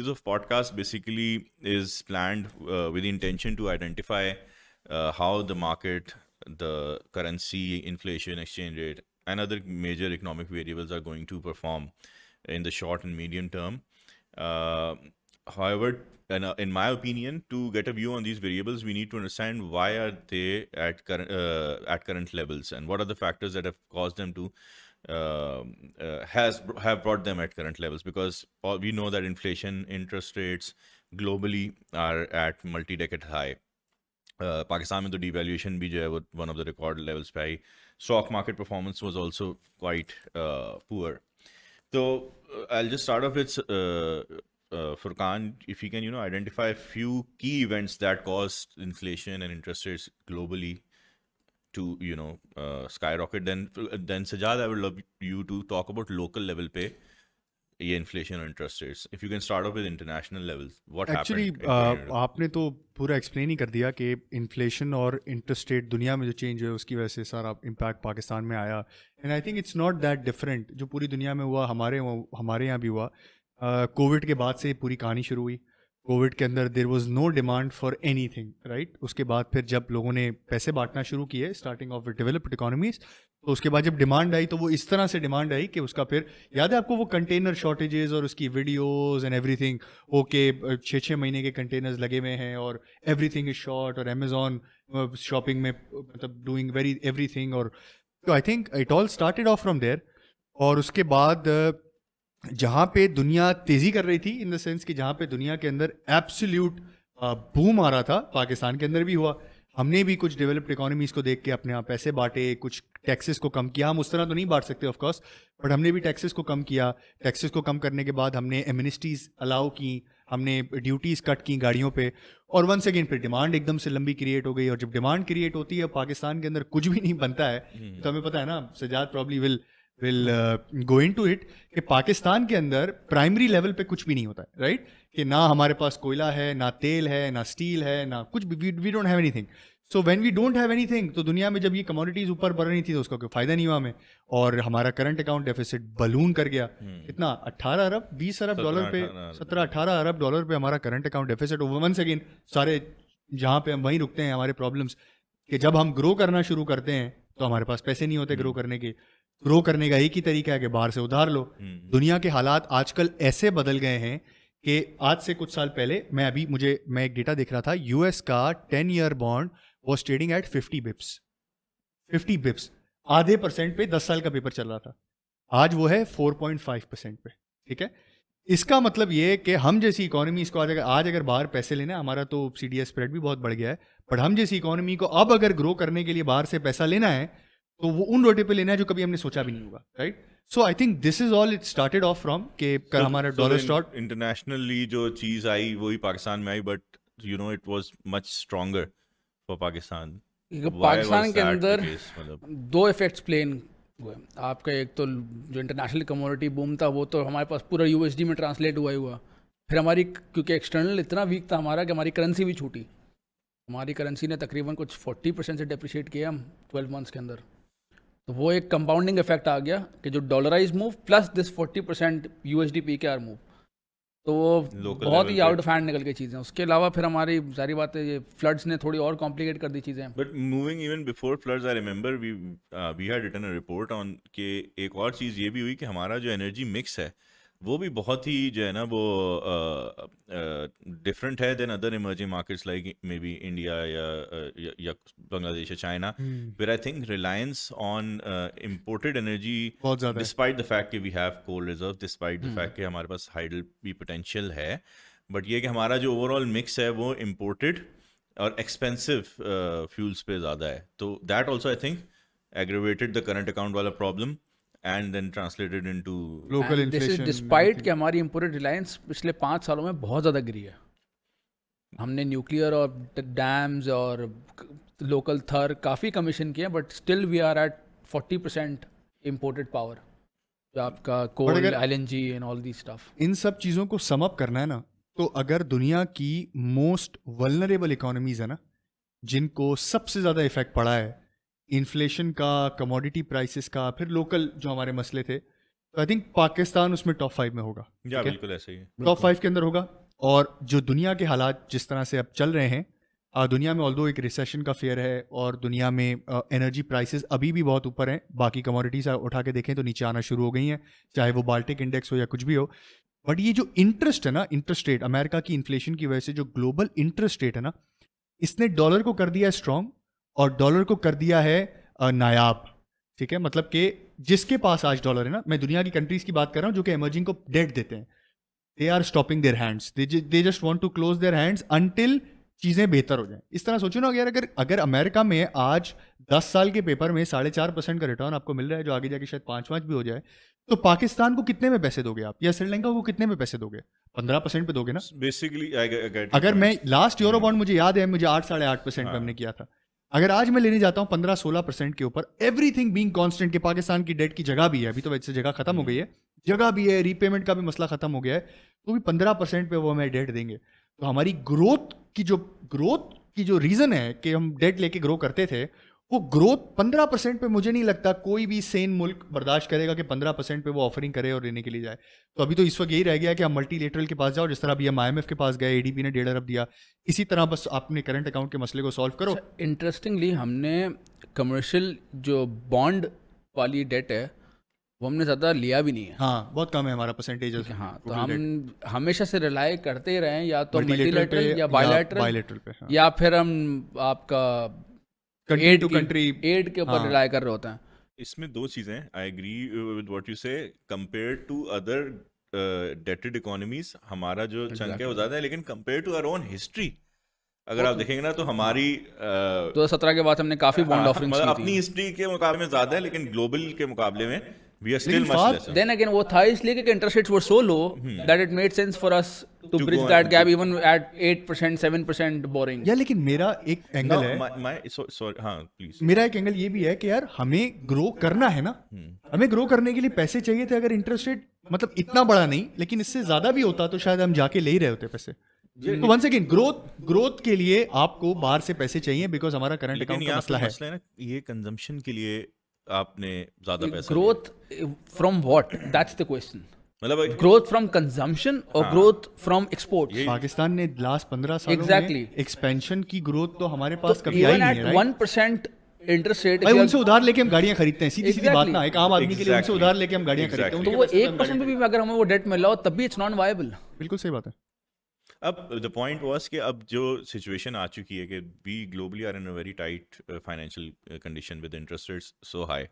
series of podcasts basically is planned with the intention to identify how the market, the currency, inflation, exchange rate, and other major economic variables are going to perform in the short and medium term. However, in my opinion, to get a view on these variables, we need to understand why are they at current levels, and what are the factors that have caused them to have brought them at current levels. Because we know that inflation, interest rates globally are at multi-decade high. Pakistan में तो devaluation भी जो है वो one of the record levels पे आई. Stock market performance was also quite poor. So I'll just start off with Furqan, if you can, identify a few key events that caused inflation and interest rates globally to, skyrocket. Then Sajad, I would love you to talk about local level पे ये inflation और interest rates. If you can start off with international levels, what happened? Actually, आपने तो पूरा explain ही कर दिया कि inflation और इंटरेस्ट रेट दुनिया में जो चेंज है उसकी वजह से सारा इम्पैक्ट पाकिस्तान में आया. And I think it's not that different. जो पूरी दुनिया में हुआ हमारे यहाँ भी हुआ. कोविड के बाद से पूरी कहानी शुरू हुई. कोविड के अंदर there was no demand for anything, right. उसके बाद फिर जब लोगों ने पैसे बांटना शुरू किए, स्टार्टिंग ऑफ डेवलप्ड इकोनॉमीज, तो उसके बाद जब डिमांड आई तो वो इस तरह से डिमांड आई कि उसका फिर याद है आपको वो कंटेनर शॉर्टेजेस और उसकी वीडियोस एंड एवरीथिंग. ओके 6 महीने के कंटेनर्स लगे हुए हैं और एवरीथिंग इज शॉर्ट, और अमेजॉन शॉपिंग में मतलब डूइंग वेरी एवरीथिंग. और तो I think it all started off from there. और उसके बाद जहाँ पे दुनिया तेज़ी कर रही थी, इन द सेंस कि जहाँ पे दुनिया के अंदर एब्सोल्यूट बूम आ रहा था, पाकिस्तान के अंदर भी हुआ. हमने भी कुछ डेवलप्ड इकोनॉमीज़ को देख के अपने यहाँ पैसे बांटे, कुछ टैक्सेस को कम किया. हम उस तरह तो नहीं बांट सकते ऑफ कोर्स, बट हमने भी टैक्सेस को कम किया. टैक्सेस को कम करने के बाद हमने एमनेस्टीज़ अलाउ की, हमने ड्यूटीज़ कट की गाड़ियों पे. और वंस अगेन फिर डिमांड एकदम से लंबी क्रिएट हो गई. और जब डिमांड क्रिएट होती है, पाकिस्तान के अंदर कुछ भी नहीं बनता है, तो हमें पता है ना, Sajjad probably will go into it, कि पाकिस्तान के अंदर प्राइमरी लेवल पे कुछ भी नहीं होता है, राइट. कि ना हमारे पास कोयला है, ना तेल है, ना स्टील है, ना कुछ भी. We don't have anything. So when we don't have anything, तो दुनिया में जब ये कमोडिटीज ऊपर बढ़ रही थी तो उसका कोई फायदा नहीं हुआ हमें. और हमारा करंट अकाउंट डेफिसिट बलून कर गया. कितना 18 अरब 20 अरब डॉलर पे, 17-18 अरब डॉलर पे हमारा current account deficit. Once again सारे जहाँ पे हम वहीं रुकते हैं हमारे प्रॉब्लम्स, कि जब हम ग्रो करना शुरू करते हैं तो हमारे पास पैसे नहीं होते ग्रो करने के. ग्रो करने का एक ही तरीका है कि बाहर से उधार लो. दुनिया के हालात आजकल ऐसे बदल गए हैं कि आज से कुछ साल पहले मैं एक डेटा देख रहा था. यूएस का 10-year bond was trading at 50 Bips, आधे % पे 10 साल का पेपर चल रहा था. आज वो है 4.5% पे. ठीक है, इसका मतलब ये कि हम जैसी इकोनॉमी इसको आज अगर बाहर पैसे लेना, हमारा तो CDS स्प्रेड भी बहुत बढ़ गया है, बट हम जैसी इकोनॉमी को अब अगर ग्रो करने के लिए बाहर से पैसा लेना है तो वो उन रोटे पे लेना है जो कभी हमने सोचा भी नहीं होगा, right. So I think this is all it started off from के हमारा डॉलर स्टॉक इंटरनेशनली जो चीज आई वही पाकिस्तान में आई, but it was much stronger for Pakistan. Pakistan के अंदर दो इफेक्ट्स प्लेन हुए. आपका एक तो जो इंटरनेशनल कमोडिटी बूम था वो तो हमारे पास पूरा USD में ट्रांसलेट हुआ. फिर हमारी क्योंकि एक्सटर्नल इतना वीक था हमारा कि हमारी करेंसी भी छूटी. हमारी करेंसी ने तकरीबन कुछ 40% से डेप्रिशिएट किया हम 12 मंथ्स के अंदर. तो वो एक कंपाउंडिंग इफेक्ट आ गया कि जो dollarise move plus this 40% USD PKR move, तो वो बहुत ही आउट ऑफ हैंड निकल गई चीज़ें. उसके अलावा फिर हमारी सारी बातें ये फ्लड्स ने थोड़ी और कॉम्प्लिकेट कर दी चीज़ें. But moving even before floods, I remember we had written a report on कि एक और चीज़ ये भी हुई कि हमारा जो एनर्जी मिक्स है वो भी बहुत ही जो है ना वो डिफरेंट है then other emerging markets like maybe India या बांग्लादेश या China, where I think reliance on imported energy, despite the fact कि we have coal reserve, despite the fact कि हमारे पास हाइडल भी पोटेंशियल है, बट ये कि हमारा जो ओवरऑल मिक्स है वो इम्पोर्टेड और एक्सपेंसिव फ्यूल्स पे ज़्यादा है. तो that also I think aggravated the current account वाला problem and then translated into local inflation. This is despite कि हमारी imported reliance पिछले 5 सालों में बहुत ज़्यादा गिरी है. हमने न्यूक्लियर और डैम्स और लोकल थर काफ़ी कमीशन किए, but still we are at 40% imported power. जो आपका coal, LNG and all the stuff. इन सब चीज़ों को सम अप करना है ना, तो अगर दुनिया की मोस्ट वल्नरेबल इकोनॉमीज है ना, जिनको सबसे ज़्यादा इफेक्ट पड़ा है इन्फ्लेशन का, कमोडिटी प्राइसेस का, फिर लोकल जो हमारे मसले थे, तो आई थिंक पाकिस्तान उसमें टॉप 5 में होगा, या ठीक है? बिल्कुल ऐसे ही है। टॉप 5 के अंदर होगा। और जो दुनिया के हालात जिस तरह से अब चल रहे हैं, दुनिया में ऑल्दो एक रिसेशन का फेयर है और दुनिया में एनर्जी प्राइसेस अभी भी बहुत ऊपर हैं, बाकी कमोडिटीज उठा के देखें तो नीचे आना शुरू हो गई हैं, चाहे वो बाल्टिक इंडेक्स हो या कुछ भी हो। बट ये जो इंटरेस्ट है ना, इंटरेस्ट रेट, अमेरिका की इन्फ्लेशन की वजह से जो ग्लोबल इंटरेस्ट रेट है ना, इसने डॉलर को कर दिया है स्ट्रांग और डॉलर को कर दिया है नायाब, ठीक है? मतलब कि जिसके पास आज डॉलर है ना, मैं दुनिया की कंट्रीज की बात कर रहा हूँ जो कि इमर्जिंग को डेट देते हैं, they are stopping their hands, they just want to close their hands until चीज़ें बेहतर हो जाएं। इस तरह सोचो ना, अगर अमेरिका में आज 10 साल के पेपर में 4.5% का रिटर्न आपको मिल रहा है, जो आगे जाके शायद 5 भी हो जाए, तो पाकिस्तान को कितने में पैसे दोगे आप, या श्रीलंका को कितने में पैसे दोगे? 15% पे दोगे ना? बेसिकली अगर मैं लास्ट यूरो बॉन्ड, मुझे याद है, मुझे 8-8.5% पे हमने किया था। अगर आज मैं लेने जाता हूँ 15-16% के ऊपर, एवरीथिंग बीइंग कांस्टेंट, के पाकिस्तान की डेट की जगह भी है, अभी तो वैसे जगह खत्म हो गई है, जगह भी है, रीपेमेंट का भी मसला खत्म हो गया है, तो भी 15% पे वो हमें डेट देंगे। तो हमारी ग्रोथ की जो रीजन है कि हम डेट लेके ग्रो करते थे, वो ग्रोथ 15% पे मुझे नहीं लगता कोई भी सेन मुल्क बर्दाश्त करेगा कि 15% पे वो ऑफरिंग करे और लेने के लिए जाए। तो अभी तो इस वक्त यही रह गया कि आप मल्टीलेटरल के पास जाओ, जिस तरह अभी हम IMF के पास गए, ADB ने 1.5 अरब दिया, इसी तरह बस आपने करंट अकाउंट के मसले को सॉल्व करो। इंटरेस्टिंगली हमने कमर्शियल जो बॉन्ड वाली डेट है वो हमने ज़्यादा लिया भी नहीं है। हाँ, बहुत कम है हमारा परसेंटेज। हाँ, तो हम हमेशा से रिलाई करते रहे हैं या तो Multilateral मल्टीलेटरल पे या bilateral पे, हाँ। या फिर हम आपका Country to country, एड के ऊपर हाँ। रिलाई कर रहे होते हैं। इसमें दो चीजें, I agree with what you say, compare to other dated economies हमारा जो चंक है वो ज्यादा है, लेकिन compare to our own history अगर आप देखेंगे ना तो हमारी 2017 के बाद हमने काफी बॉन्ड ऑफरिंग्स की अपनी हिस्ट्री के मुकाबले में ज्यादा है, लेकिन ग्लोबल के मुकाबले में we are still much lesser. Then again वो था इसलिए कि interest rates were so low that it made sense for us to To bridge go that and- gap even at 8% 7% borrowing. या लेकिन मेरा एक एंगल है, हाँ प्लीज। मेरा एक एंगल ये भी है कि यार हमें ग्रो करना है ना, हमें ग्रो करने के लिए पैसे चाहिए थे। अगर इंटरेस्ट रेट मतलब इतना बड़ा नहीं, लेकिन इससे ज्यादा भी होता तो शायद हम जाके ले ही रहे होते पैसे। तो वंस अगेन ग्रोथ के लिए आपको बाहर से पैसे चाहिए, बिकॉज हमारा करंट लेकिन अकाउंट का यहाँ मसला पे है। मसला है ना, ये कंजम्पशन के लिए आपने ज्यादा पैसा growth from what, that's the question. मतलब ग्रोथ फ्रॉम कंजम्पशन और ग्रोथ फ्रॉम एक्सपोर्ट। पाकिस्तान ने लास्ट 15 सालों Exactly. में एक्सपेंशन की ग्रोथ तो हमारे पास कभी आई इवन नहीं एट है, right? 1% इंटरेस्ट रेट, भाई उनसे उधार लेके हम गाड़ियां खरीदते हैं, सीधी सीधी बात Exactly. ना, एक आम आदमी के लिए उनसे उधार लेके हम गाड़ियां खरीदते हैं, Exactly. तो उनके वो पैसे से हम 1% गाड़ियां भी अगर हमें वो डेट मिल रहा हो तब भी इट्स नॉन वायबल। खरीदते हैं। बिल्कुल सही बात है। अब द पॉइंट वाज कि अब जो सिचुएशन आ चुकी है कि we globally are in a very tight financial condition with interest rates so high,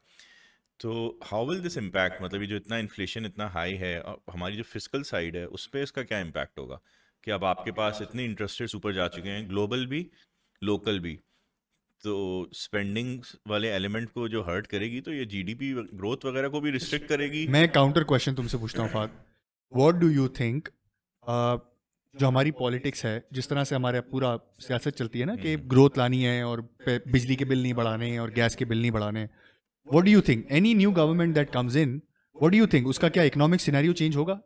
तो हाउ विल दिस इम्पैक्ट, मतलब ये जो इतना इन्फ्लेशन इतना हाई है, हमारी जो फिजिकल साइड है उस पर इसका क्या इम्पैक्ट होगा कि अब आपके पास इतने इंटरेस्ट रेट्स ऊपर जा चुके हैं, ग्लोबल भी लोकल भी, तो स्पेंडिंग वाले एलिमेंट को जो हर्ट करेगी, तो ये GDP ग्रोथ वगैरह को भी रिस्ट्रिक्ट करेगी। मैं काउंटर क्वेश्चन तुमसे पूछता हूँ Fahd, what do you think, जो हमारी पॉलिटिक्स है, जिस तरह से हमारे पूरा सियासत चलती है ना कि ग्रोथ लानी है और बिजली के बिल नहीं बढ़ाने और गैस के बिल नहीं बढ़ाने, what do you think any new government that comes in, what do you think उसका क्या इकोनॉमिक सिनेरियो चेंज होगा,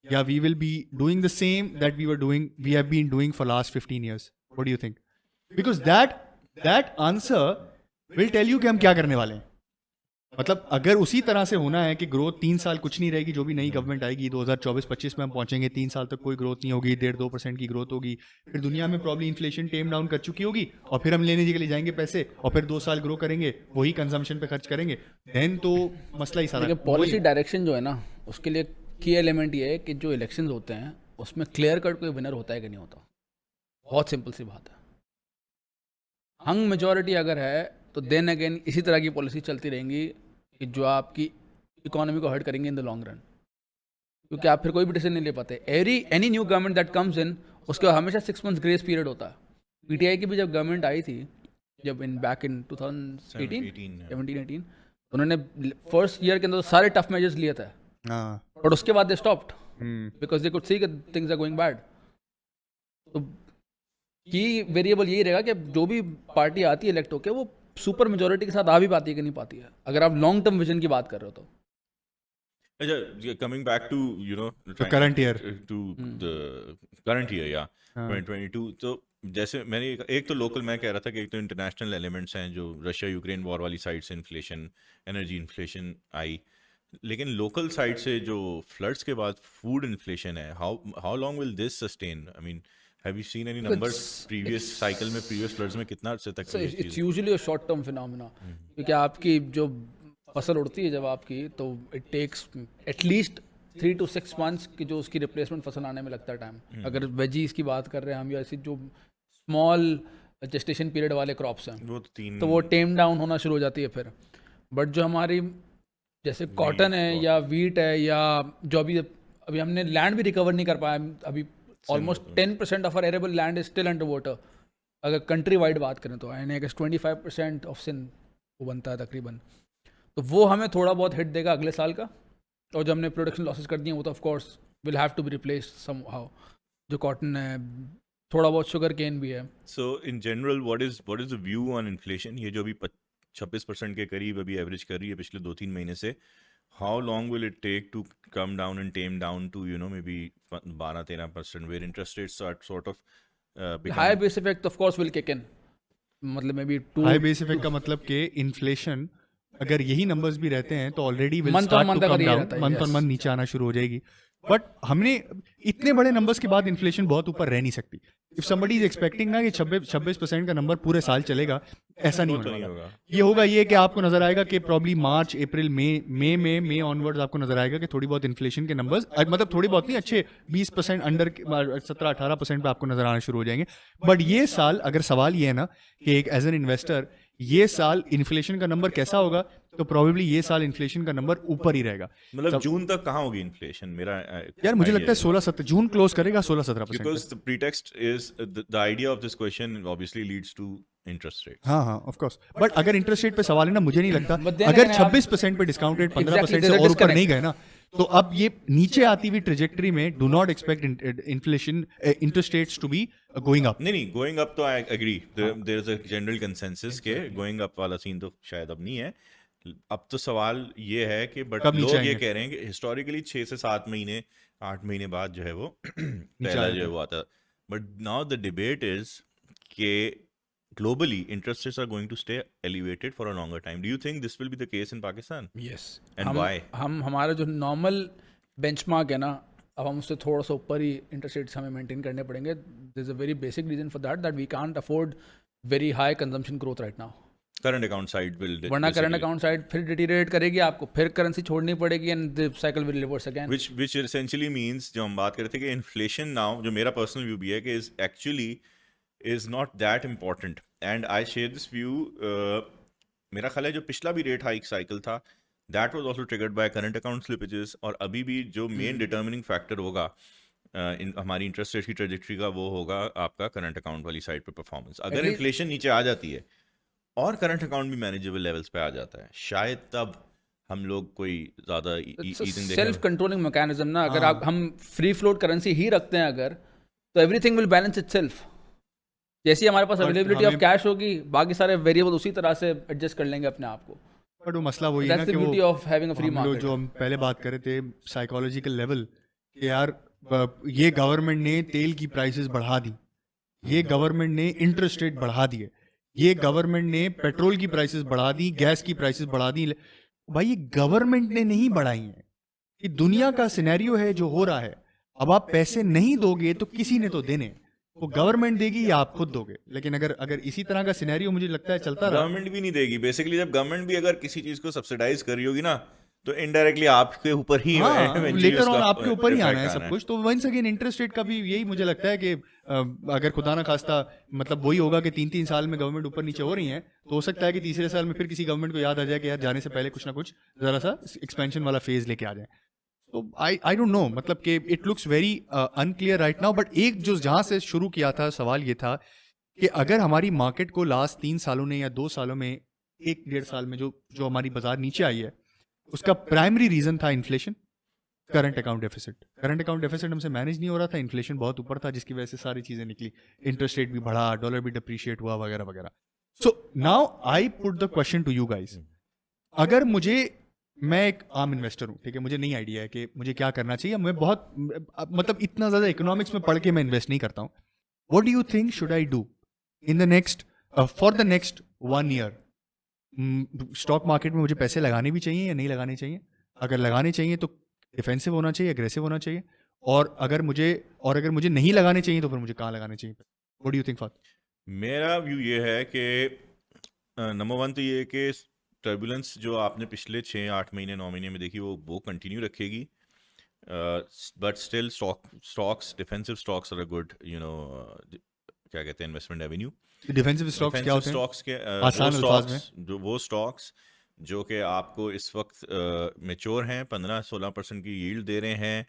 या we will be doing the same that we have been doing for last 15 years? What do you think? Because that answer will tell you कि हम क्या करने वाले हैं। मतलब अगर उसी तरह से होना है कि ग्रोथ 3 साल कुछ नहीं रहेगी, जो भी नई गवर्नमेंट आएगी 2024-25 में हम पहुंचेंगे, 3 साल तक कोई ग्रोथ नहीं होगी, 1.5-2% की ग्रोथ होगी, फिर दुनिया में प्रॉब्लम इन्फ्लेशन टेम डाउन कर चुकी होगी, और फिर हम लेने के लिए जाएंगे पैसे, और फिर 2 साल ग्रो करेंगे, वही कंजम्पशन पे खर्च करेंगे, देन तो मसला ही सारा। पॉलिसी डायरेक्शन जो है ना, उसके लिए की एलिमेंट ये है कि जो इलेक्शंस होते हैं उसमें क्लियर कट कोई विनर होता है कि नहीं होता। बहुत सिंपल सी बात है। हंग मेजॉरिटी अगर है तो देन अगेन इसी तरह की पॉलिसी चलती रहेंगी कि जो आपकी इकोनॉमी को हर्ट करेंगे इन द लॉन्ग रन, क्योंकि आप फिर कोई भी डिसीजन नहीं ले पाते। Any new government that comes इन, उसका हमेशा 6 months ग्रेस पीरियड होता है। PTI की भी जब गवर्नमेंट आई थी, जब बैक इन 2018 उन्होंने फर्स्ट ईयर के अंदर सारे टफ मेजर्स लिए थे, हाँ, बट उसके बाद they stopped because they could see कि थिंग्स आर गोइंग बैड। तो की वेरिएबल यही रहेगा कि जो भी पार्टी आती है इलेक्ट होके, वो सुपर मेजोरिटी के साथ आ भी पाती है कि नहीं पाती है, अगर आप लॉन्ग टर्म विजन की बात कर रहे हो तो। अच्छा, coming back to current year. to the current year, yeah, 2022, तो जैसे मैंने एक तो लोकल मैं कह रहा था कि एक तो इंटरनेशनल एलिमेंट्स हैं, जो रशिया यूक्रेन वॉर वाली साइड से इन्फ्लेशन, एनर्जी इन्फ्लेशन आई, लेकिन लोकल साइड से जो फ्लड्स के बाद फूड इन्फ्लेशन है, how long will this sustain? I mean, have you seen any numbers previous cycle में, प्रीवियस फ्लड्स में कितना अर्से तक So ये it's cheese? usually a short term phenomena. क्योंकि आपकी जो फसल उड़ती है जब आपकी, तो it takes at least 3 to 6 months की जो उसकी रिप्लेसमेंट फसल आने में लगता है टाइम। अगर वेजीज की बात कर रहे हैं हम, या ऐसी जो स्मॉल जेस्टेशन पीरियड वाले क्रॉप्स हैं, वो तो 3 तो वो टेम डाउन होना शुरू हो जाती है फिर। बट जो हमारी जैसे कॉटन है या वीट है, या जो अभी हमने लैंड भी रिकवर नहीं कर पाया अभी, almost 10% of our arable land is still under water अगर कंट्री वाइड बात करें तो। एंड 25% ऑफ सिन वो बनता है तकरीबन, तो वो हमें थोड़ा बहुत हिट देगा अगले साल का। और जो हमने प्रोडक्शन लॉसेस कर दिए वो तो of course will have to be replaced somehow. जो कॉटन है, थोड़ा बहुत शुगर केन भी है। So in general what is the view on inflation? ये जो अभी 26% के करीब अभी एवरेज कर रही है पिछले 2-3 महीने से, how long will it take to come down and tame down to maybe 12-13%, where interest rates are sort of high base effect of course will kick in, मतलब maybe high base effect का मतलब कि inflation अगर यही numbers भी रहते हैं तो already will Month on start month to अगर कम ये डाउन, रहता है, मंथ ऑन yes. मंथ नीचे आना शुरू हो जाएगी। बट हमने इतने बड़े नंबर्स के बाद इन्फ्लेशन बहुत ऊपर रह नहीं सकती। इफ समबडी इज एक्सपेक्टिंग ना कि 26% का नंबर पूरे साल चलेगा, ऐसा नहीं होने वाला। होगा। ये होगा ये कि आपको नजर आएगा कि प्रॉब्ली मार्च अप्रैल मई ऑनवर्ड्स आपको नजर आएगा कि थोड़ी बहुत इन्फ्लेशन के नंबर्स, मतलब थोड़ी बहुत नहीं, अच्छे 20% अंडर 17-18% पे आपको नजर आना शुरू हो जाएंगे। बट ये साल, अगर सवाल ये है ना कि एक एज एन इन्वेस्टर ये साल इन्फ्लेशन का नंबर कैसा होगा, तो प्रोबेबली ये साल इन्फ्लेशन का नंबर ऊपर ही रहेगा। मतलब जून तक कहाँ होगी इन्फ्लेशन? मेरा यार मुझे लगता है 16-17 जून क्लोज करेगा 16-17%। because the pretext is the idea of this question obviously leads to interest rates. हाँ हाँ ऑफ कोर्स, बट अगर इंटरेस्ट रेट पे सवाल है ना, मुझे नहीं लगता But then अगर again, आप- 26% पे डिस्काउंट रेट 15% Exactly, से there's a और ऊपर disconnect. नहीं गए ना, तो अब ये नीचे आती हुई ट्रेजेक्टरी में do not expect inflation interest rates to be going up. नहीं गोइंग अप तो I agree, there is a general consensus के गोइंग अप वाला सीन तो शायद अब नहीं है। अब तो सवाल ये है कि बट कब नीचे लोग ये आएंगे? कह रहे हैं कि हिस्टोरिकली 6 से 7 महीने 8 महीने बाद जो है वो पहला आएगा। जो है वो आता है। But now the debate is कि globally interest rates are going to stay elevated for a longer time. Do you think this will be the case in Pakistan? Yes. And why? हम हमारा जो नॉर्मल बेंचमार्क है ना, अब हम उससे थोड़ा सा ऊपर ही इंटरेस्ट रेट्स हमें मेंटेन करने पड़ेंगे। There is a very basic reason for that we can't afford very high consumption growth right now. Current account side will वरना करंट basically- अकाउंट साइड फिर डिटीरिएट करेगी, आपको फिर करेंसी छोड़नी पड़ेगी and the cycle will reverse again. which essentially means जो हम बात कर रहे थे कि इन्फ्लेशन नाउ, जो मेरा पर्सनल व्यू भी है कि is actually is not that important and I share this view. मेरा ख्याल है जो पिछला भी रेट हाइक साइकिल था that was also triggered by current account slippages, और अभी भी जो मेन डिटर्मिनिंग फैक्टर होगा हमारी इंटरेस्ट रेट की ट्रेजेक्टरी का वो होगा आपका करंट अकाउंट वाली साइड पे परफॉर्मेंस। अगर Agreed. इन्फ्लेशन नीचे आ जाती है और करंट अकाउंट भी मैनेजेबल लेवल्स पे आ जाता है, शायद तब हम लोग कोई ज्यादा ईजिंग सेल्फ कंट्रोलिंग मैकेनिज्म ना, अगर आप हम फ्री फ्लोट करेंसी ही रखते हैं अगर, तो एवरीथिंग विल बैलेंस इटसेल्फ। जैसे ही हमारे पास But अवेलेबिलिटी ऑफ हमें- कैश होगी, बाकी सारे वेरिएबल उसी तरह से एडजस्ट कर लेंगे अपने आप को। बट वो मसला वही है ना दैट्स द कि ब्यूटी वो ऑफ हैविंग अ फ्री हम लोग मार्केट। जो हम पहले बात कर रहे थे साइकोलॉजिकल लेवल कि यार ये गवर्नमेंट ने तेल की प्राइसेस बढ़ा दी, ये गवर्नमेंट ने इंटरेस्ट रेट बढ़ा दिए, ये गवर्नमेंट ने पेट्रोल की प्राइसेस बढ़ा दी, गैस की प्राइसेस बढ़ा दी। भाई ये गवर्नमेंट ने नहीं बढ़ाई हैं, ये दुनिया का सिनेरियो है जो हो रहा है। अब आप पैसे नहीं दोगे तो किसी ने तो देने हैं, वो गवर्नमेंट देगी या आप खुद दोगे। लेकिन अगर इसी तरह का सिनेरियो मुझे लगता है चलता रहा, गवर्नमेंट भी नहीं देगी बेसिकली। जब गवर्नमेंट भी अगर किसी चीज को सब्सिडाइज कर रही होगी ना, तो इनडायरेक्टली आपके ऊपर ही eventually लेटर उसका ऑन आपके ऊपर ही आना है effect सब कुछ। तो वंस अगेन इंटरेस्ट रेट का भी यही मुझे लगता है कि अगर खुदा ना खास्ता मतलब वही होगा कि 3-3 साल में गवर्नमेंट ऊपर नीचे हो रही है, तो हो सकता है कि तीसरे साल में फिर किसी गवर्नमेंट को याद आ जाए कि यार जाने से पहले कुछ ना कुछ जरा सा एक्सपेंशन वाला फेज लेके आ जाए। तो आई डोंट नो, मतलब कि it looks very unclear right now. But एक जो जहां से शुरू किया था सवाल ये था कि अगर हमारी मार्केट को लास्ट 3 सालों ने या 2 सालों में 1-1.5 साल में जो हमारी बाजार नीचे आई है, उसका प्राइमरी रीजन था inflation, current account deficit. Current account deficit हमसे मैनेज नहीं हो रहा था, इन्फ्लेशन बहुत ऊपर था, जिसकी वजह से सारी चीजें निकली, इंटरेस्ट रेट भी बढ़ा, डॉलर भी डिप्रिशिएट हुआ वगैरह वगैरह। So now I put the question to you guys, अगर मैं एक आम इन्वेस्टर हूँ, ठीक है, मुझे नहीं आइडिया है कि मुझे क्या करना चाहिए, मैं बहुत मतलब इतना ज्यादा इकोनॉमिक्स में पढ़ के मैं इन्वेस्ट नहीं करता हूँ। What do you think should I do in the next for the next 1 year? Stock market में मुझे पैसे लगाने भी चाहिए या नहीं लगाने चाहिए? अगर लगाने चाहिए तो डिफेंसिव होना चाहिए, एग्रेसिव होना चाहिए, और अगर मुझे नहीं लगाने चाहिए तो फिर मुझे कहाँ लगाने चाहिए? व्हाट डू यू थिंक फात? मेरा व्यू ये है कि नंबर वन तो ये है कि टर्बुलेंस जो आपने पिछले 6-8 महीने 9 महीने में देखी वो कंटिन्यू रखेगी, but still stocks defensive stocks are a good क्या कहते हैं इन्वेस्टमेंट एवेन्यू। डिफेंसिव स्टॉक्स क्या होते हैं स्टॉक्स के आसान अल्फाज में? वो स्टॉक्स जो कि आपको इस वक्त मेच्योर हैं, 15-16% की यील्ड दे रहे हैं,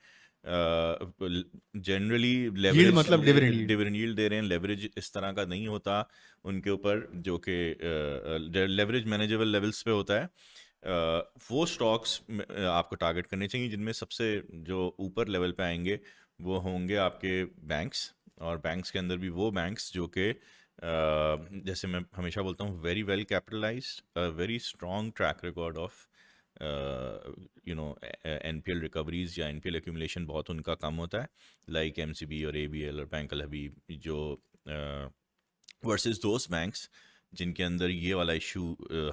जनरली Yield मतलब dividend yield. डिविडेंड यील्ड दे रहे हैं, लेवरेज इस तरह का नहीं होता उनके ऊपर, जो कि लेवरेज मैनेजेबल लेवल्स पे होता है। वो स्टॉक्स आपको टारगेट करने चाहिए जिनमें सबसे जो ऊपर लेवल पे आएंगे वो होंगे आपके बैंक्स, और बैंक्स के अंदर भी वो बैंक्स जो कि जैसे मैं हमेशा बोलता हूँ very well capitalised, very strong track record of NPL recoveries या NPL एक्यूमुलेशन बहुत उनका कम होता है, लाइक MCB और ABL और बैंक अल हबीब, जो वर्सेस दोस्त बैंक्स जिनके अंदर ये वाला इशू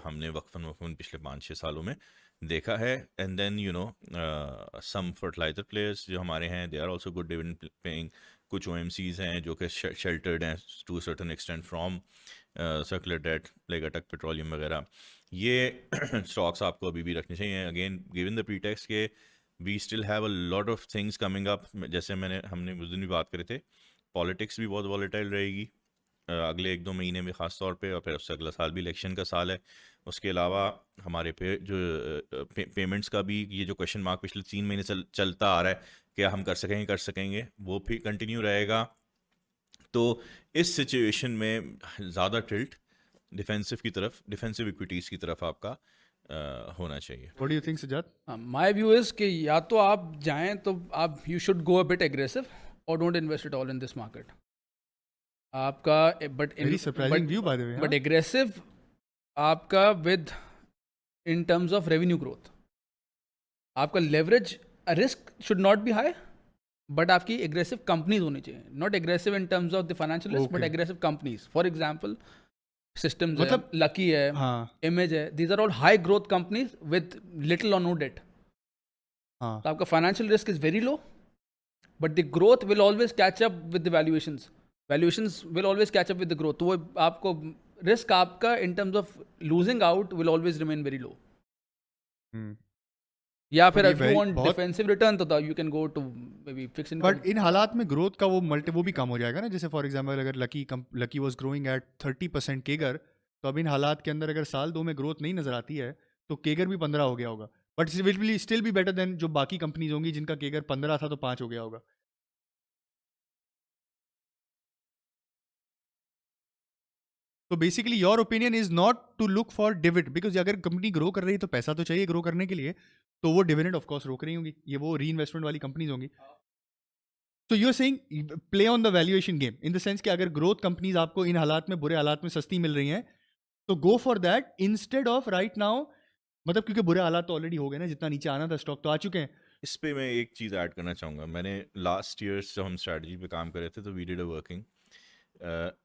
हमने वक्फन पिछले 5-6 सालों में देखा है। And then some fertiliser players जो हमारे हैं, they are also good dividend paying. कुछ OMCs हैं जो कि शेल्टर्ड हैं to certain extent from circular debt, like Attock Petroleum वगैरह। ये स्टॉक्स आपको अभी भी रखने चाहिए, अगेन गिवन द प्रीटेक्स्ट के we still have a lot of things coming up. जैसे हमने उस दिन भी बात करे थे, पॉलिटिक्स भी बहुत वॉलेटाइल रहेगी अगले 1-2 महीने में ख़ास तौर पे, और फिर उससे अगला साल भी इलेक्शन का साल है। उसके अलावा हमारे पे जो पेमेंट्स का भी ये जो क्वेश्चन मार्क पिछले 3 महीने चलता आ रहा है, क्या हम कर सकेंगे, वो भी कंटिन्यू रहेगा। तो इस सिचुएशन में ज़्यादा टिल्ट डिफेंसिव की तरफ, डिफेंसिव इक्विटीज़ की तरफ आपका होना चाहिए। What do you think Sajjad? My view is कि या तो आप जाएं तो आप you should go a bit aggressive और don't invest it all in this market आपका, very surprising view by the way. But aggressive आपका with in terms of revenue growth, आपका leverage risk should not be high, but आपकी aggressive companies होनी चाहिए, not aggressive in terms of the financial risk, but aggressive companies. For example systems मतलब Lucky है, हाँ, image है, these are all high growth companies with little और no debt. हाँ, तो आपका financial risk is very low, but the growth will always catch up with the valuations will always catch up with the growth. तो वो आपको risk आपका in terms of losing out will always remain very low. या फिर if you want defensive return तो you can go to maybe fix income. But इन हालात में ग्रोथ का वो भी कम हो जाएगा ना। जैसे फॉर एग्जांपल अगर लकी वाज ग्रोइंग एट 30% केगर, तो अब इन हालात के अंदर अगर साल 2 में ग्रोथ नहीं नजर आती है तो केगर भी 15 हो गया होगा, but it will still be better than जो बाकी कंपनीज होंगी जिनका केगर 15 था तो 5 हो गया होगा। तो basically your opinion is not to look for dividend, because अगर कंपनी ग्रो कर रही है तो पैसा तो चाहिए ग्रो करने के लिए, तो वो डिविडेंड ऑफ कोर्स रोक रही होंगी, ये वो री इन्वेस्टमेंट वाली कंपनीज होंगी। तो you are saying play on the valuation game in the sense कि अगर ग्रोथ कंपनीज आपको इन हालात में, बुरे हालात में सस्ती मिल रही हैं तो go for that instead of right now, मतलब क्योंकि बुरे हालात तो ऑलरेडी हो गए ना, जितना नीचे आना था स्टॉक तो आ चुके हैं। इस पे मैं एक चीज़ ऐड करना चाहूँगा। मैंने लास्ट ईयर जब हम स्ट्रैटेजी पे काम कर रहे थे तो we did a working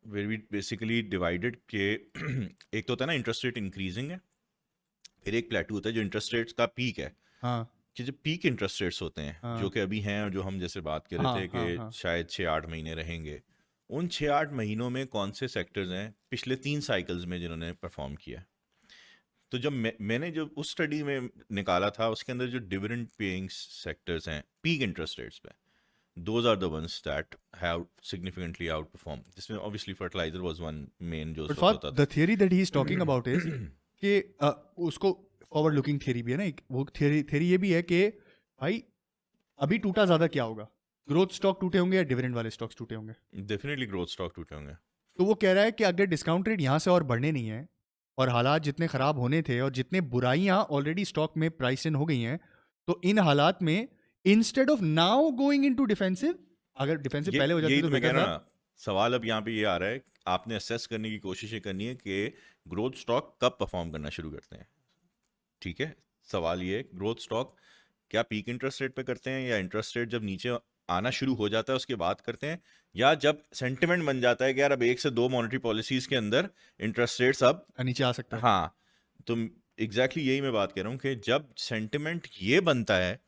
where we basically divided के एक तो होता है ना इंटरेस्ट रेट इंक्रीजिंग है, फिर एक प्लेटू होता है जो इंटरेस्ट रेट्स का पीक है। हाँ, कि जो पीक इंटरेस्ट रेट्स होते हैं, हाँ, जो कि अभी हैं और जो हम जैसे बात कर रहे हाँ, थे कि हाँ, हाँ, शायद 6-8 महीने रहेंगे, उन 6-8 महीनों में कौन से सेक्टर्स हैं पिछले 3 साइकिल्स में जिन्होंने परफॉर्म किया। तो जब मैंने जो उस स्टडी में निकाला था उसके अंदर जो डिविडेंड पेइंग सेक्टर्स हैं पीक इंटरेस्ट रेट्स पे, those are the ones that have significantly outperformed, जिसमें obviously fertilizer was one main जो but source होता the theory that he is talking about is कि उसको फॉरवर्ड लुकिंग थियरी भी है ना एक, वो थियरी ये भी है कि भाई अभी टूटा ज्यादा क्या होगा, ग्रोथ स्टॉक टूटे होंगे या डिविडेंड वाले स्टॉक्स टूटे होंगे? था। डेफिनेटली ग्रोथ स्टॉक टूटे होंगे। तो वो कह रहा है कि अगर डिस्काउंट रेट यहाँ से और बढ़ने नहीं है और हालात जितने खराब होने थे और जितने बुराइयां ऑलरेडी स्टॉक में प्राइस इन हो गई हैं, तो इन हालात में instead of now going into defensive, अगर डिफेंसिव पहले हो जाती तो मैं कह बेटर रहा था। ना, सवाल अब यहाँ पे ये आ रहा है, आपने असेस करने की कोशिश ये करनी है कि ग्रोथ स्टॉक कब परफॉर्म करना शुरू करते हैं। ठीक है, सवाल ये, ग्रोथ स्टॉक क्या पीक इंटरेस्ट रेट पे करते हैं, या इंटरेस्ट रेट जब नीचे आना शुरू हो जाता है उसके बाद करते हैं, या जब सेंटिमेंट बन जाता है कि यार अब 1 से 2 मॉनेटरी पॉलिसीज के अंदर इंटरेस्ट रेट्स अब नीचे आ सकता है। हाँ, तो एग्जैक्टली यही मैं बात कर रहा हूँ कि जब सेंटिमेंट ये बनता है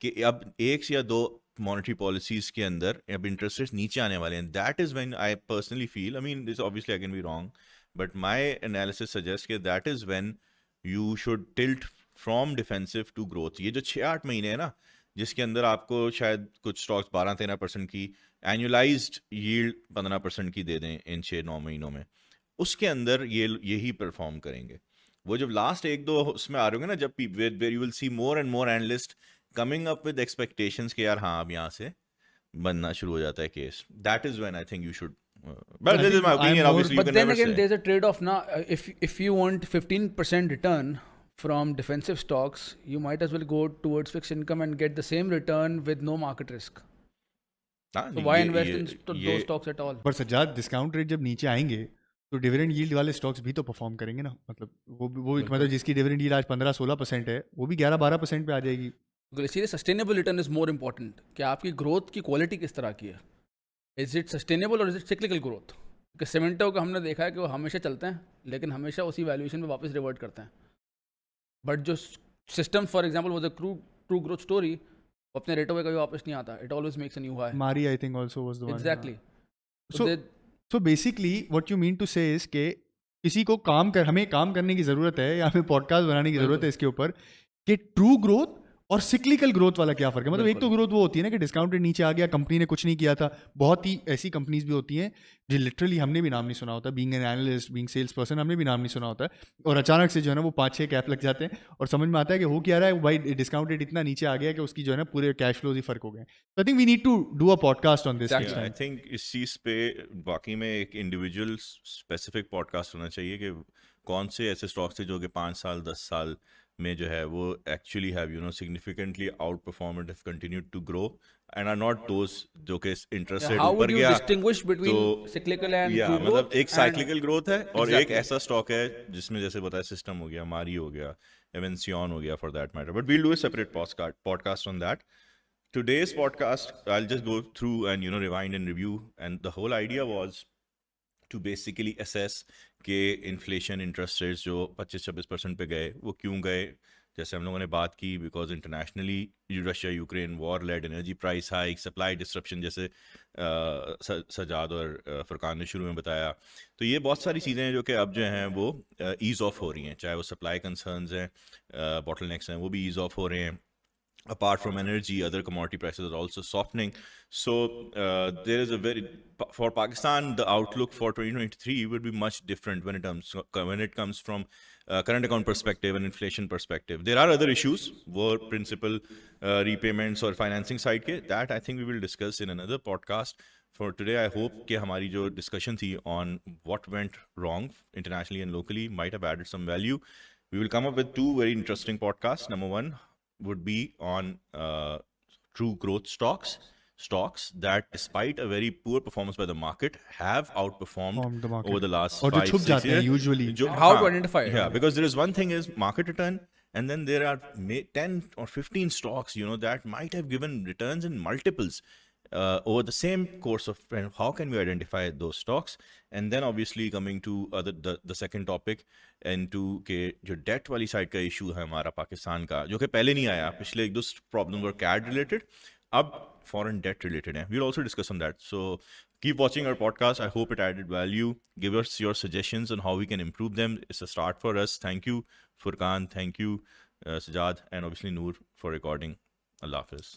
कि अब एक या दो मॉनेटरी पॉलिसीज के अंदर अब इंटरेस्ट रेट्स नीचे आने वाले हैं, that is when I personally feel, I mean this obviously I can be wrong, but my analysis suggest कि that is when you should tilt from defensive to growth. ये जो 6-8 महीने है ना, जिसके अंदर आपको शायद कुछ स्टॉक्स 12-13% की एनुअलाइज्ड यील्ड 15% की दे दें इन 6-9 महीनों में, उसके अंदर यही परफॉर्म करेंगे। वो जब लास्ट 1-2 उसमें आ रहे होंगे ना, जब where you will see more and more analyst coming up with expectations कि यार हाँ अब यहाँ से बनना शुरू हो जाता है case, that is when I think you should, but this is my opinion, obviously you But can then never again, say. there's a trade-off now. If you want 15% return from defensive stocks, you might as well go towards fixed income and get the same return with no market risk. हाँ, So why ये- invest ये- in ये- those stocks at all? पर Sajjad, discount rate जब नीचे आएंगे तो dividend yield वाले स्टॉक्स भी तो परफॉर्म करेंगे ना, मतलब वो मतलब जिसकी डिविडेंड यील्ड आज 15-16% है वो भी 11-12% पे आ जाएगी। Because इसलिए sustainable return is more important कि आपकी ग्रोथ की क्वालिटी किस तरह की है। इज इट सस्टेनेबल और इज इट सिक्लिकल ग्रोथ? क्योंकि सीमेंटो को हमने देखा है कि वो हमेशा चलते हैं लेकिन हमेशा उसी वैल्यूएशन पे वापस रिवर्ट करते हैं। बट जो सिस्टम फॉर एग्जांपल वो द ट्रू ग्रोथ स्टोरी, वो अपने रेटों पे कभी वापस नहीं आता, it always makes a new high. मारी I think also was the one. Exactly. So basically what you mean to say is के किसी को हमें काम करने की ज़रूरत है या हमें पॉडकास्ट बनाने की ज़रूरत है इसके ऊपर कि ट्रू ग्रोथ और सिक्लिकल ग्रोथ वाला क्या फ़र्क है। मतलब एक तो ग्रोथ वो होती है ना कि डिस्काउंट रेट नीचे आ गया, कंपनी ने कुछ नहीं किया था, बहुत ही ऐसी कंपनीज भी होती हैं जो लिटरली हमने भी नाम नहीं सुना होता, being an analyst, being sales person, हमने भी नाम नहीं सुना होता है, और अचानक से जो है ना वो 5-6 कैप लग जाते हैं और समझ में आता है कि हो क्या रहा है भाई, डिस्काउंट रेट इतना नीचे आ गया कि उसकी जो है ना पूरे कैश फ्लोज ही फ़र्क हो गए। तो I think we need to do a podcast on this. I think इस चीज़ पे वाकई में एक इंडिविजुअल स्पेसिफिक पॉडकास्ट होना चाहिए कि कौन से ऐसे स्टॉक्स थे जो कि 5 साल 10 साल में जो है वो actually have you know significantly outperform and have continued to grow and are not those जो कि इंटरेस्ट रेट हाउ ऊपर वुड यू गया डिस्टिंग्विश बिटवीन सिक्लिकल एंड या ट्रू मतलब ग्रोथ? एक साइक्लिकल ग्रोथ है और एक Exactly. ऐसा स्टॉक है जिसमें जैसे बताया सिस्टम हो गया, मारी हो गया, एवेंसियन हो गया for that matter, but we'll do a separate podcast on that. Today's podcast, I'll just go through and rewind and review, and the whole idea was to basically assess कि इन्फ्लेशन इंटरेस्ट रेट्स जो 25-26% पे गए वो क्यों गए. जैसे हम लोगों ने बात की because internationally Russia Ukraine war led energy price hike, supply disruption, जैसे सजाद और फुरकान ने शुरू में बताया. तो ये बहुत सारी चीज़ें हैं जो कि अब जो हैं वो ईज़ ऑफ हो रही हैं, चाहे वो सप्लाई कंसर्न्स हैं, बॉटलनेक्स हैं, वो भी ईज़ ऑफ हो रहे हैं. Apart from energy, other commodity prices are also softening. So there is for Pakistan, the outlook for 2023 would be much different when it comes from current account perspective and inflation perspective. There are other issues, war, principal repayments or financing side ke, that I think we will discuss in another podcast. For today, I hope कि हमारी जो discussion थी on what went wrong internationally and locally might have added some value. We will come up with 2 very interesting podcasts. Number 1 would be on true growth stocks that despite a very poor performance by the market have outperformed over the last 5-6 years. Usually how to identify it? Yeah, because there is one thing is market return, and then there are 10 or 15 stocks that might have given returns in multiples over the same course of time. How can we identify those stocks? And then obviously coming to the second topic into के जो date वाली side का issue है हमारा पाकिस्तान का, जो कि पहले नहीं आया, पिछले 1-2 प्रॉब्लम वर कैड रिलेटेड, अब फॉरेन डेट रिलेटेड है. We will also discuss on that. So keep watching our podcast. I hope it added value. Give us your suggestions on how we can improve them. It's a start for us. Thank you Furqan, thank you Sajad, and obviously Noor for recording. Allah Hafiz.